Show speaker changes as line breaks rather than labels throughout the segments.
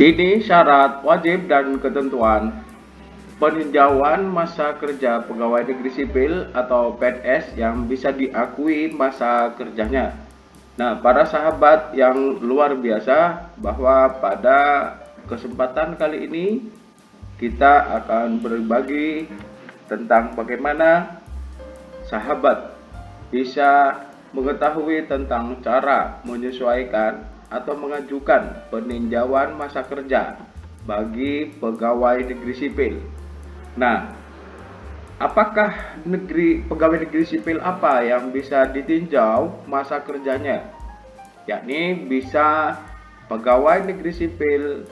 Ini syarat wajib dan ketentuan peninjauan masa kerja pegawai negeri sipil atau PNS yang bisa diakui masa kerjanya. Nah, para sahabat yang luar biasa, bahwa pada kesempatan kali ini kita akan berbagi tentang bagaimana sahabat bisa mengetahui tentang cara menyesuaikan atau mengajukan peninjauan masa kerja bagi pegawai negeri sipil. Nah, apakah pegawai negeri sipil apa yang bisa ditinjau masa kerjanya? Yakni bisa pegawai negeri sipil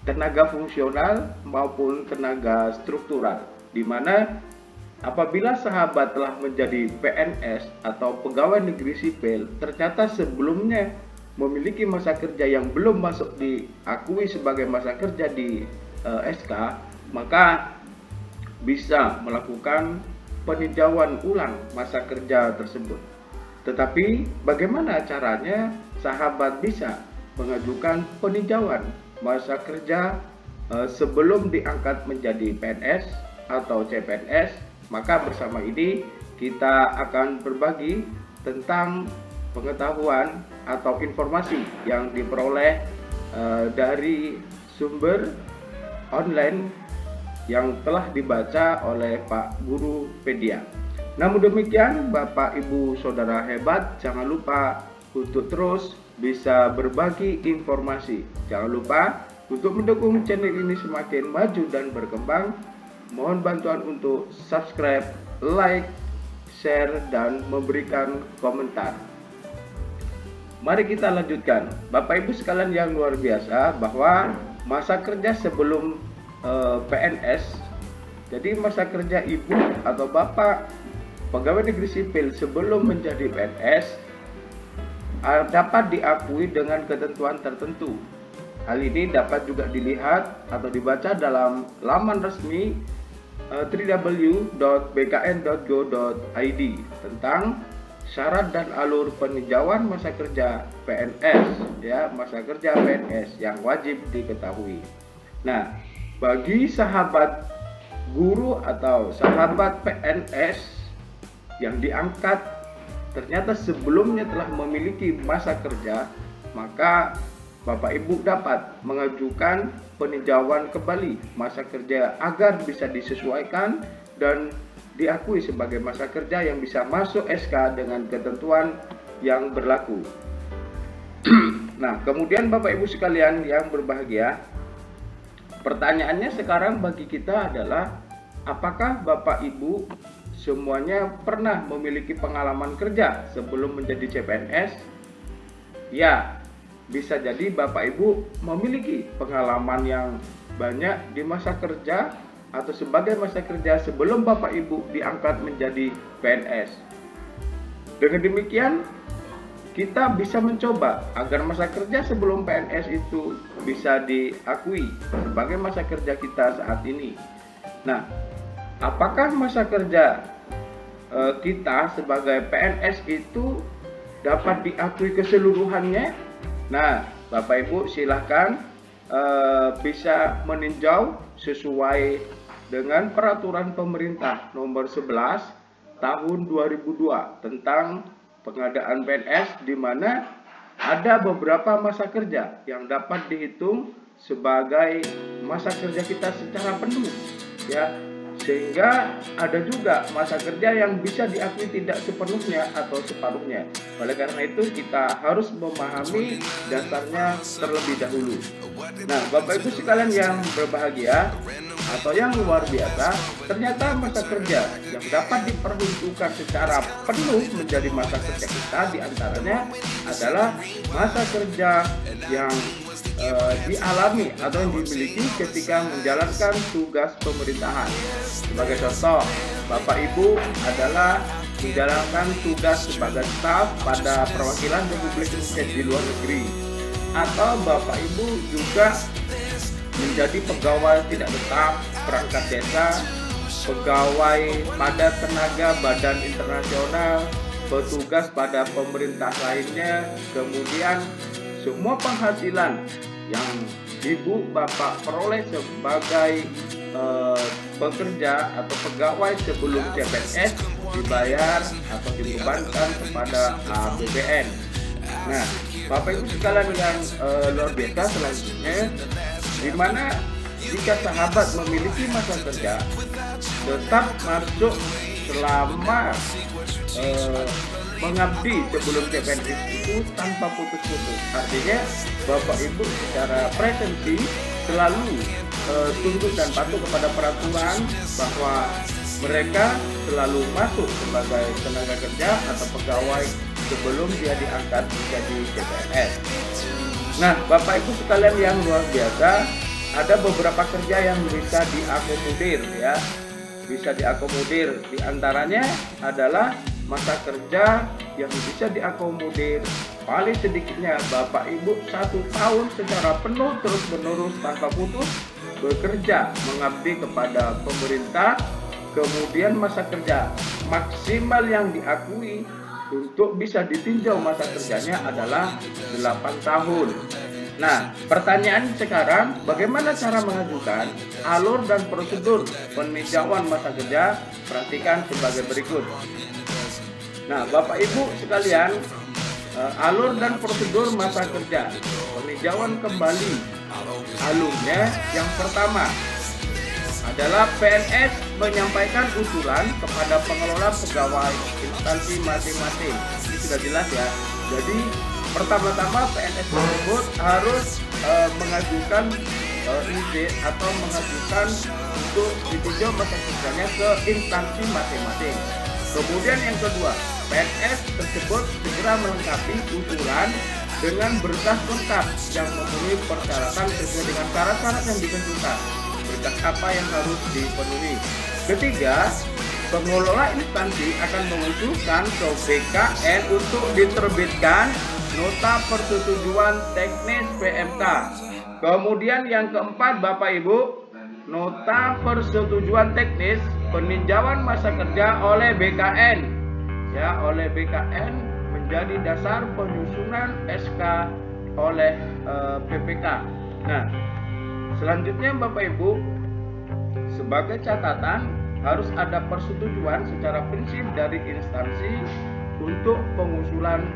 tenaga fungsional maupun tenaga struktural, di mana apabila sahabat telah menjadi PNS atau pegawai negeri sipil, ternyata sebelumnya memiliki masa kerja yang belum masuk diakui sebagai masa kerja di SK, maka bisa melakukan peninjauan ulang masa kerja tersebut. Tetapi bagaimana caranya sahabat bisa mengajukan peninjauan masa kerja sebelum diangkat menjadi PNS atau CPNS? Maka bersama ini kita akan berbagi tentang pengetahuan atau informasi yang diperoleh dari sumber online yang telah dibaca oleh Pak Guru Pedia. Namun demikian, Bapak Ibu Saudara hebat, jangan lupa untuk terus bisa berbagi informasi. Jangan lupa untuk mendukung channel ini semakin maju dan berkembang. Mohon bantuan untuk subscribe, like, share, dan memberikan komentar. Mari kita lanjutkan. Bapak Ibu sekalian yang luar biasa, bahwa masa kerja sebelum PNS, jadi masa kerja ibu atau bapak pegawai negeri sipil sebelum menjadi PNS dapat diakui dengan ketentuan tertentu. Hal ini dapat juga dilihat atau dibaca dalam laman resmi www.bkn.go.id tentang syarat dan alur peninjauan masa kerja PNS, ya, masa kerja PNS yang wajib diketahui. Nah, bagi sahabat guru atau sahabat PNS yang diangkat ternyata sebelumnya telah memiliki masa kerja, maka Bapak Ibu dapat mengajukan peninjauan kembali masa kerja agar bisa disesuaikan dan diakui sebagai masa kerja yang bisa masuk SK dengan ketentuan yang berlaku. Nah, kemudian Bapak Ibu sekalian yang berbahagia, pertanyaannya sekarang bagi kita adalah, apakah Bapak Ibu semuanya pernah memiliki pengalaman kerja sebelum menjadi CPNS? Ya, bisa jadi Bapak Ibu memiliki pengalaman yang banyak di masa kerja atau sebagai masa kerja sebelum Bapak Ibu diangkat menjadi PNS. Dengan demikian, kita bisa mencoba agar masa kerja sebelum PNS itu bisa diakui sebagai masa kerja kita saat ini. Nah, apakah masa kerja kita sebagai PNS itu dapat diakui keseluruhannya? Nah, Bapak Ibu silahkan bisa meninjau sesuai dengan peraturan pemerintah nomor 11 tahun 2002 tentang pengadaan PNS, di mana ada beberapa masa kerja yang dapat dihitung sebagai masa kerja kita secara penuh, ya. Sehingga ada juga masa kerja yang bisa diakui tidak sepenuhnya atau separuhnya. Oleh karena itu kita harus memahami dasarnya terlebih dahulu. Nah, Bapak Ibu sekalian yang berbahagia atau yang luar biasa, ternyata masa kerja yang dapat diperuntukkan secara penuh menjadi masa kerja kita diantaranya adalah masa kerja yang dialami atau yang dimiliki ketika menjalankan tugas pemerintahan. Sebagai contoh, Bapak Ibu adalah menjalankan tugas sebagai staf pada perwakilan Republik Indonesia di luar negeri, atau Bapak Ibu juga menjadi pegawai tidak tetap perangkat desa, pegawai pada tenaga badan internasional, petugas pada pemerintah lainnya, kemudian semua penghasilan yang ibu bapak peroleh sebagai pekerja atau pegawai sebelum CPNS dibayar atau dibebankan kepada APBN. Nah, Bapak Ibu sekalian yang luar biasa, selanjutnya di mana jika sahabat memiliki masa kerja tetap masuk selama mengabdi sebelum CPNS itu tanpa putus-putus. Artinya Bapak Ibu secara presensi selalu tunduk dan patuh kepada peraturan bahwa mereka selalu masuk sebagai tenaga kerja atau pegawai sebelum dia diangkat menjadi CPNS. Nah, Bapak Ibu sekalian yang luar biasa, ada beberapa kerja yang bisa diakomodir ya. Bisa diakomodir, diantaranya adalah masa kerja yang bisa diakomodir paling sedikitnya Bapak Ibu 1 tahun secara penuh terus menerus tanpa putus bekerja mengabdi kepada pemerintah. Kemudian masa kerja maksimal yang diakui untuk bisa ditinjau masa kerjanya adalah 8 tahun. Nah, pertanyaan sekarang, bagaimana cara mengajukan? Alur dan prosedur peninjauan masa kerja perhatikan sebagai berikut. Nah, Bapak Ibu sekalian, alur dan prosedur masa kerja peninjauan kembali. Alurnya yang pertama adalah PNS menyampaikan usulan kepada pengelola pegawai instansi masing-masing. Ini sudah jelas ya. Jadi pertama-tama PNS tersebut harus mengajukan izin atau mengajukan untuk ditinjau masa kerjanya ke instansi masing-masing. Kemudian yang kedua, PNS tersebut segera melengkapi usulan dengan berkas lengkap yang memenuhi persyaratan sesuai dengan syarat-syarat yang ditentukan. Berkas apa yang harus dipenuhi? Ketiga, pengelola instansi akan mengusulkan ke BKN untuk diterbitkan nota persetujuan teknis PMK. Kemudian yang keempat, Bapak Ibu, nota persetujuan teknis peninjauan masa kerja oleh BKN. Ya, oleh BKN menjadi dasar penyusunan SK oleh PPK. Nah, selanjutnya Bapak Ibu, sebagai catatan harus ada persetujuan secara prinsip dari instansi untuk pengusulan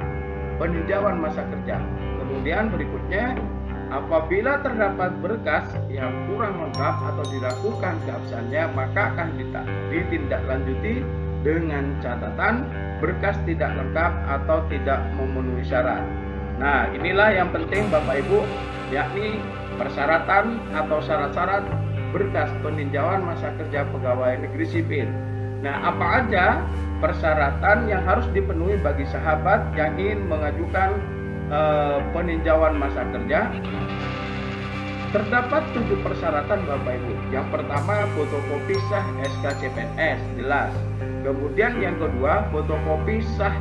peninjauan masa kerja. Kemudian berikutnya, apabila terdapat berkas yang kurang lengkap atau dilakukan keabsahannya, maka akan ditindaklanjuti dengan catatan berkas tidak lengkap atau tidak memenuhi syarat. Nah, inilah yang penting Bapak Ibu, yakni persyaratan atau syarat-syarat berkas peninjauan masa kerja pegawai negeri sipil. Nah, apa aja persyaratan yang harus dipenuhi bagi sahabat yang ingin mengajukan peninjauan masa kerja? Terdapat 7 persyaratan Bapak Ibu. Yang pertama, fotokopi sah SK CPNS, jelas. Kemudian yang kedua, fotokopi sah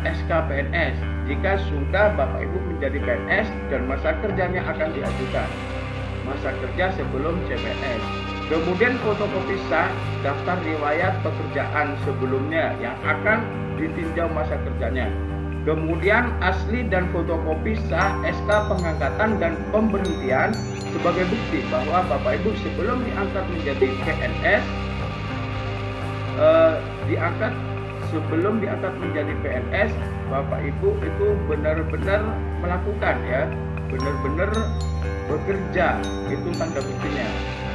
SK PNS jika sudah Bapak Ibu menjadi PNS dan masa kerjanya akan diajukan. Masa kerja sebelum CPNS. Kemudian fotokopi sah daftar riwayat pekerjaan sebelumnya yang akan ditinjau masa kerjanya. Kemudian asli dan fotokopi sah SK pengangkatan dan pemberhentian sebagai bukti bahwa Bapak Ibu sebelum diangkat menjadi PNS, sebelum diangkat menjadi PNS, Bapak Ibu itu benar-benar melakukan ya, benar-benar bekerja, itu tanda buktinya.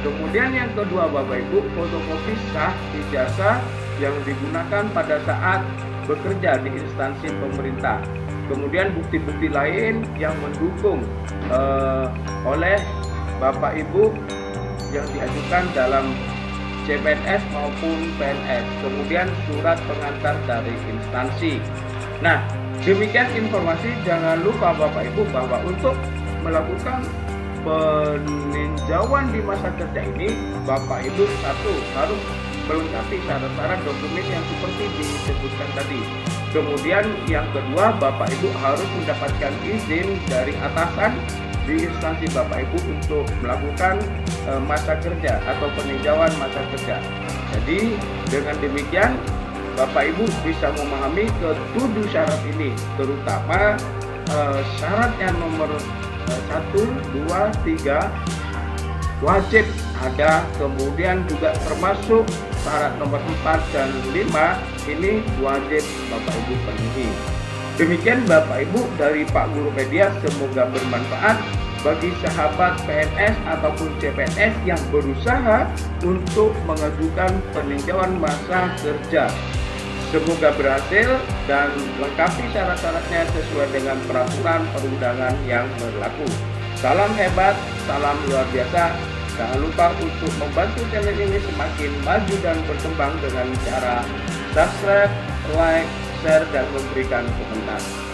Kemudian yang kedua Bapak Ibu, fotokopi sah ijazah yang digunakan pada saat bekerja di instansi pemerintah. Kemudian bukti-bukti lain yang mendukung oleh Bapak Ibu yang diajukan dalam CPNS maupun PNS. Kemudian surat pengantar dari instansi. Nah, demikian informasi. Jangan lupa Bapak Ibu bahwa untuk melakukan peninjauan di masa kerja ini, Bapak Ibu satu harus melengkapi syarat-syarat dokumen yang seperti disebutkan tadi. Kemudian yang kedua, Bapak Ibu harus mendapatkan izin dari atasan di instansi Bapak Ibu untuk melakukan masa kerja atau peninjauan masa kerja. Jadi dengan demikian Bapak Ibu bisa memahami ke-7 syarat ini, terutama syarat yang nomor 1, 2, 3 wajib ada, kemudian juga termasuk syarat nomor 4 dan 5 ini wajib Bapak Ibu penuhi. Demikian Bapak Ibu dari Pak Guru Media, semoga bermanfaat bagi sahabat PNS ataupun CPNS yang berusaha untuk mengajukan peninjauan masa kerja. Semoga berhasil dan lengkapi syarat-syaratnya sesuai dengan peraturan perundangan yang berlaku. Salam hebat, salam luar biasa. Jangan lupa untuk membantu channel ini semakin maju dan berkembang dengan cara subscribe, like, share, dan memberikan komentar.